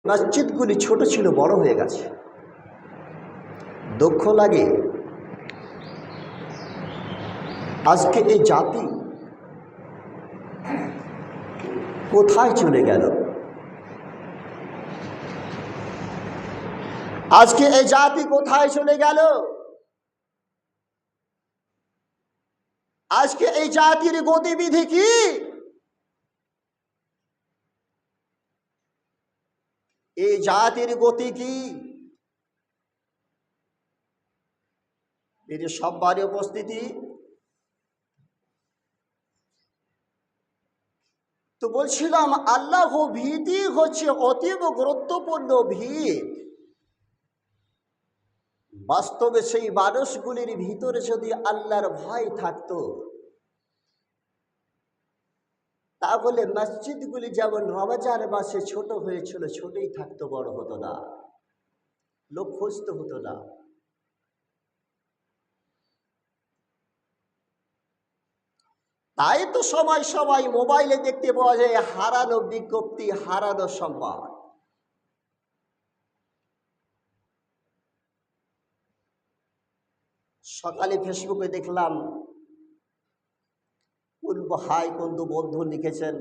মসজিদগুলি ছোট ছিল, বড় হয়ে গেছে। দুঃখ লাগে আজকে এই জাতি কোথায় চলে গেল। আজকে এই জাতি কোথায় চলে গেল। আজকে এই জাতির গতিবিধি কি? এই জাতির গতি কি? এর সবারই উপস্থিতি। তো বলছিলাম আল্লাহ ভীতি হচ্ছে অতীব গুরুত্বপূর্ণ ভিত। বাস্তবে সেই মানুষগুলির ভিতরে যদি আল্লাহর ভয় থাকতো, তাহলে মসজিদগুলি যেমন রমজান মাসে ছোট হয়েছিল, ছোটই থাকতো, বড় হতো না, লোক খুঁজতে হতো না। তাই তো সময় সময় মোবাইলে দেখতে পাওয়া যায় হারানো বিজ্ঞপ্তি, হারানো সংবাদ। সকালে ফেসবুকে দেখলাম কোন ভাই কোন বন্ধু লিখেছেন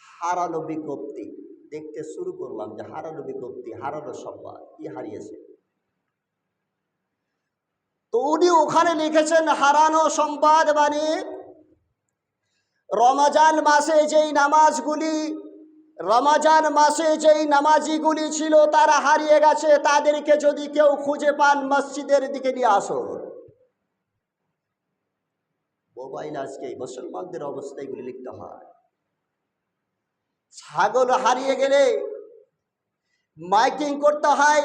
হারানো বিজ্ঞপ্তি। দেখতে শুরু করলাম যে হারানো বিজ্ঞপ্তি, হারানো সংবাদ, কি হারিয়েছে। তো উনি ওখানে লিখেছেন হারানো সংবাদ মানে রমজান মাসে যেই নামাজগুলি, রমজান মাসে যেই নামাজিগুলি ছিল তারা হারিয়ে গেছে। তাদেরকে যদি কেউ খুঁজে পান মসজিদের দিকে নিয়ে আসো। মোবাইল আজকে মুসলমানদের অবস্থা এগুলি লিখতে হয়। ছাগল হারিয়ে গেলে মাইকিং করতে হয়,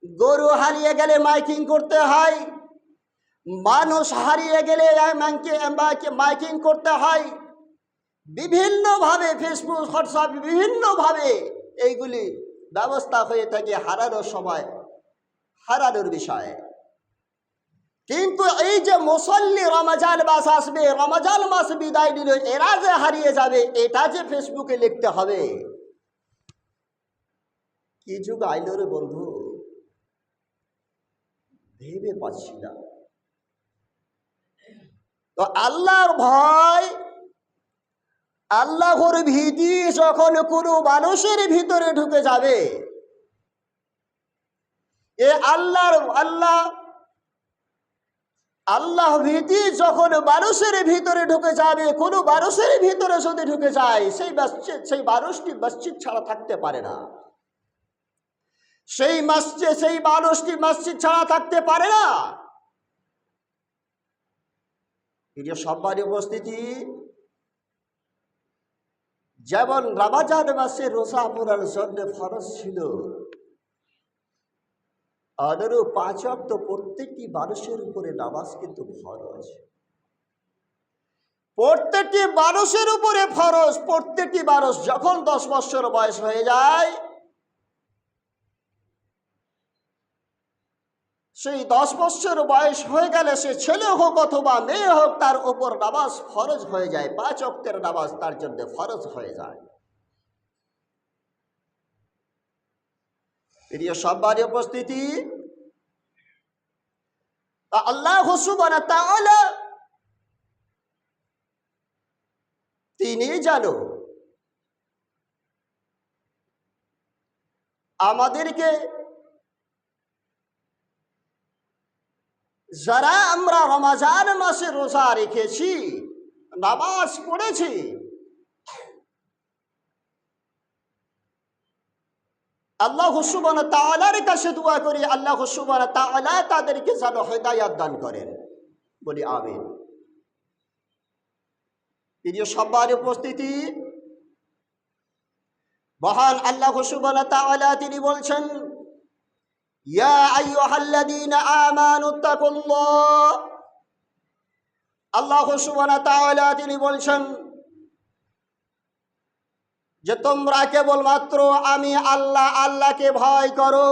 গরু হারিয়ে গেলে মাইকিং করতে হয়, মানুষ হারিয়ে গেলে মাইকিং করতে হয়। বিভিন্নভাবে ফেসবুক, হোয়াটসঅ্যাপ, বিভিন্নভাবে এইগুলি ব্যবস্থা হয়ে থাকে হারানোর সময়, হারানোর বিষয়ে। কিন্তু এই যে মুসল্লি রমজান মাস আসবে, রমজান মাস বিদায় নিল, এরা যে হারিয়ে যাবে, এটা যে ফেসবুকে লিখতে হবে, কি যুগ আইল রে বন্ধু, ভেবে পাচ্ছি না। তো আল্লাহর ভয়, আল্লাহর ভীতি যখন কোনো মানুষের ভিতরে ঢুকে যাবে, এ আল্লাহ ভীতি যখন মানুষের ভিতরে ঢুকে যাবে, কোনো মানুষের ভিতরে যদি ঢুকে যায়, সেই মানুষটি মসজিদ ছাড়া থাকতে পারে না। সেই মানুষটি মসজিদ ছাড়া থাকতে পারে না। এই যে সবারই উপস্থিতি, যেমন রমজান মাসে রোজা পড়ার জন্য ফরজ ছিল, অনুরূপ 5 ওয়াক্ত প্রত্যেকটি মানুষের উপরে নামাজ কিন্তু ফরজ। প্রত্যেকটি মানুষের উপরে ফরজ। প্রত্যেকটি মানুষ যখন 10 বছর বয়স হয়ে যায়, সেই 10 বছর বয়স হয়ে গেলে সে ছেলে হোক অথবা মেয়ে হোক, তার উপর নামাজ ফরজ হয়ে যায়। 5 ওয়াক্তের নামাজ তার জন্য ফরজ হয়ে যায়। প্রিয় সবারই উপস্থিতি, আল্লাহ সুবহানাহু ওয়া তাআলা তিনি জানো আমাদেরকে, যারা আমরা রমজান মাসে রোজা রেখেছি, নামাজ পড়েছি, আল্লাহ সুবহানাহু ওয়া তাআলার কাছে দোয়া করি আল্লাহ সুবহানাহু ওয়া তাআলা তাদেরকে যেন হেদায়েত দান করেন, বলি আমিন। প্রিয় সবার উপস্থিতি, মহান আল্লাহ সুবহানাহু ওয়া তাআলা তিনি বলছেন, ইয়া আইয়ুহাল্লাযীনা আমানুত্তাকুল্লাহ। আল্লাহ সুবহানাহু ওয়া তাআলা তিনি বলছেন যে তোমরা কেবলমাত্র আমি আল্লাহকে ভয় করো,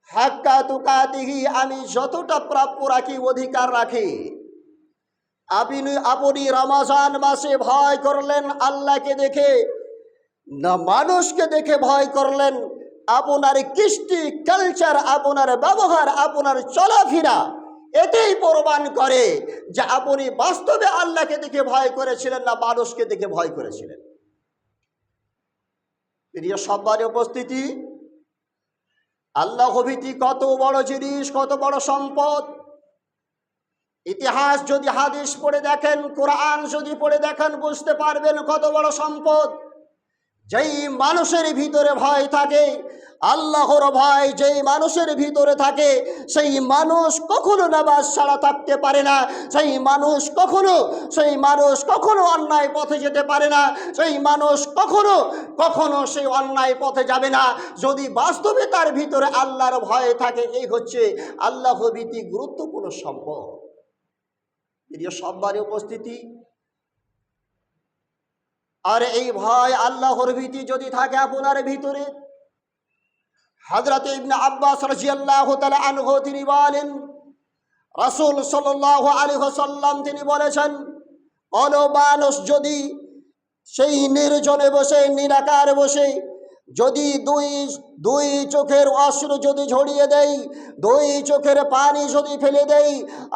হাক্কা তুকাতিহি, আমি যতটা প্রাপ্য রাখি, অধিকার রাখি। আপনি রমজান মাসে ভয় করলেন আল্লাহকে দেখে, না মানুষকে দেখে ভয় করলেন, আপনার কৃষ্টি কালচার, আপনার ব্যবহার, আপনার চলাফেরা এটাই প্রমাণ করে যে আপনি বাস্তবে আল্লাহকে দেখে ভয় করেছিলেন না মানুষকে দেখে ভয় করেছিলেন। প্রিয় সম্মানীয় উপস্থিতি, আল্লাহ ভীতি কত বড় জিনিস, কত বড় সম্পদ। ইতিহাস যদি হাদিস পড়ে দেখেন, কোরআন যদি পড়ে দেখেন, বুঝতে পারবেন কত বড় সম্পদ। যেই মানুষের ভিতরে ভয় থাকে, আল্লাহর ভয় যেই মানুষের ভিতরে থাকে, সেই মানুষ কখনো নামাজ ছাড়া থাকতে পারে না, সেই মানুষ কখনো অন্যায় পথে যেতে পারে না, সেই মানুষ কখনো সেই অন্যায় পথে যাবে না যদি বাস্তবে তার ভিতরে আল্লাহর ভয় থাকে। এই হচ্ছে আল্লাহ ভীতি গুরুত্বপূর্ণ সম্পদ। প্রিয় সম্মানীয় উপস্থিতি, আর এই ভয় আল্লাহর ভীতি যদি থাকে আপনার ভিতরে, হযরত ইবনে আব্বাস রাদিয়াল্লাহু তাআলা আনহু তিনি বলেন, রাসূল সাল্লাল্লাহু আলাইহি ওয়াসাল্লাম তিনি বলেছেন, কোন মানুষ যদি সেই নির্জনে বসে, নিরাকার বসে যদি দুই চোখের অশ্রু যদি ঝরিয়ে দেয়, দুই চোখের পানি যদি ফেলে দেয়,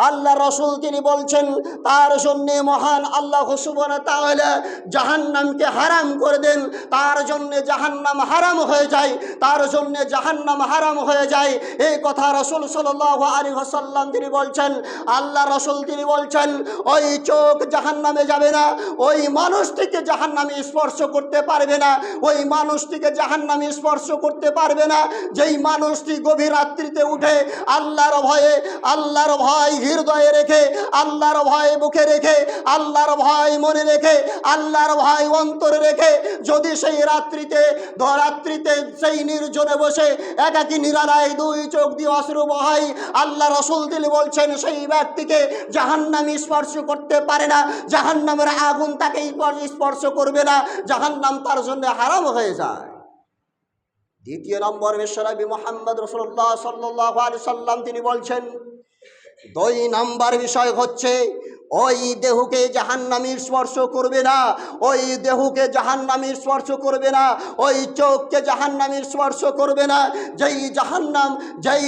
আল্লাহ রাসূল তিনি বলছেন তার জন্য মহান আল্লাহ সুবহানাহু ওয়া তাআলা জাহান্নামকে হারাম করে দেন, তার জন্য জাহান্নাম হারাম হয়ে যায়, তার জন্য জাহান্নাম হারাম হয়ে যায়। এই কথা রাসূল সাল্লাল্লাহু আলাইহি ওয়াসাল্লাম তিনি বলছেন। আল্লাহ রাসূল তিনি বলছেন ওই চোখ জাহান্নামে যাবে না, ওই মানুষটিকে জাহান্নামে স্পর্শ করতে পারবে না, ওই মানুষটিকে জাহান্নামে স্পর্শ করতে পারবে না যেই মানুষটি গভীর রাত্রিতে উঠে আল্লাহর ভয় হৃদয়ে রেখে, আল্লাহর ভয় বুকে রেখে, আল্লাহর ভয় মনে রেখে, আল্লাহর ভয় অন্তরে রেখে যদি সেই রাত্রিতে সেই নির্জনে বসে একাকী নিরালায় দুই চোখ দিয়ে অশ্রু বহায়, আল্লাহ রাসূল তিনি বলছেন সেই ব্যক্তিকে জাহান্নাম স্পর্শ করতে পারে না, জাহান্নামের আগুন তাকে স্পর্শ করবে না, জাহান্নাম তার জন্য হারাম হয়ে যায়। দ্বিতীয় নম্বর, বিশ্বনবী মুহাম্মদ রাসূলুল্লাহ সাল্লাল্লাহু আলাইহি সাল্লাম তিনি বলছেন, দুই নম্বর বিষয় হচ্ছে ওই দেহকে জাহান্নামী স্পর্শ করবে না, ওই দেহকে জাহান্নামী স্পর্শ করবে না, ওই চোখকে জাহান্নামী স্পর্শ করবে না। যেই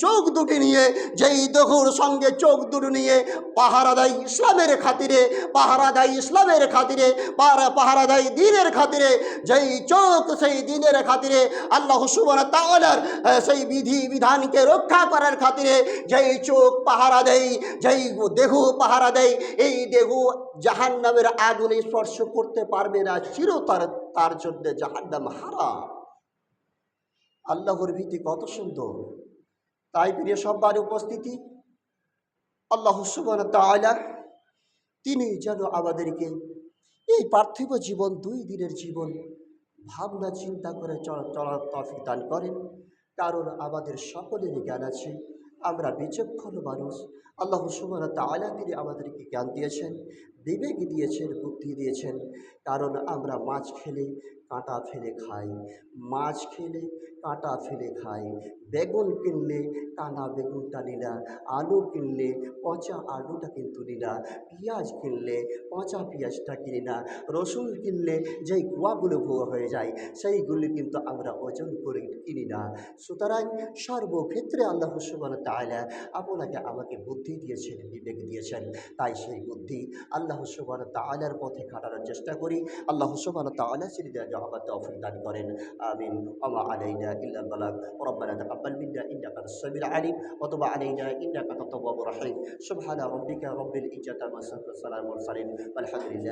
চোখ দুটি নিয়ে, যেই দেহর সঙ্গে চোখ দুটি নিয়ে পাহারা দেয় ইসলামের খাতিরে, পাহারা দেয় ইসলামের খাতিরে, পাহারা দেয় দ্বীনের খাতিরে, যেই চোখ সেই দ্বীনের খাতিরে, আল্লাহ সুবহানাহু ওয়া তাআলার সেই বিধি বিধানকে রক্ষা করার খাতিরে যেই চোখ পাহারা দেয়, যেই দেহ পাহারা দেয়, এই দেহ জাহান্নামের আগুনে স্পর্শ করতে পারবে না, চিরতরে তার জন্য জাহান্নাম হারাম। আল্লাহর ভীতি কত সুন্দর। তাই প্রিয় সম্মানের উপস্থিতি, আল্লাহ সুবহানাহু ওয়া তাআলা তিনি যেন আমাদেরকে এই পার্থিব জীবন, দুই দিনের জীবন ভাবনা চিন্তা করে চলার তৌফিক দান করেন। কারণ আমাদের সকলেরই জ্ঞান আছে, আমরা বিচক্ষণ মানুষ। আল্লাহ সুবহানাহু ওয়া তাআলা তিনি আমাদেরকে জ্ঞান দিয়েছেন, বিবেক দিয়েছেন, বুদ্ধি দিয়েছেন। কারণ আমরা মাছ খেলে কাঁটা ফেলে খাই, মাছ খেলে কাঁটা ফেলে খাই, বেগুন কিনলে কানা বেগুনটা নিই না, আলু কিনলে পচা আলুটা কিন্তু নিই না, পেঁয়াজ কিনলে পচা পেঁয়াজটা কিনি না, রসুন কিনলে যেই কুয়াগুলো ভুয়া হয়ে যায় সেইগুলি কিন্তু আমরা ওজন করে কিনি না। সুতরাং সর্বক্ষেত্রে আল্লাহ সুবহানাহু ওয়া তাআলা আপনাকে আমাকে বুদ্ধি দিয়েছেন, বিবেক দিয়েছেন। তাই সেই বুদ্ধি আল্লাহ সুবহানাহু ওয়া তাআলার পথে খাটানোর চেষ্টা করি। আল্লাহ সুবহানাহু ওয়া তাআলা আমাদের তৌফিক দান করেন। আমিন। ওয়া আলাইনা ইল্লাল বালাগ। রব্বানা তাকাব্বাল মিন্না ইন্নাকা আনতাস সামিউল আলিম ওয়া তুব আলাইনা ইন্নাকা আনতাত তাওয়াবুর রহিম। সুবহানা রাব্বিকা রাব্বিল ইজ্জাতি আম্মা ইয়াসিফুন ওয়া সালামুন আলাল মুরসালিন ওয়ালহামদুলিল্লাহ।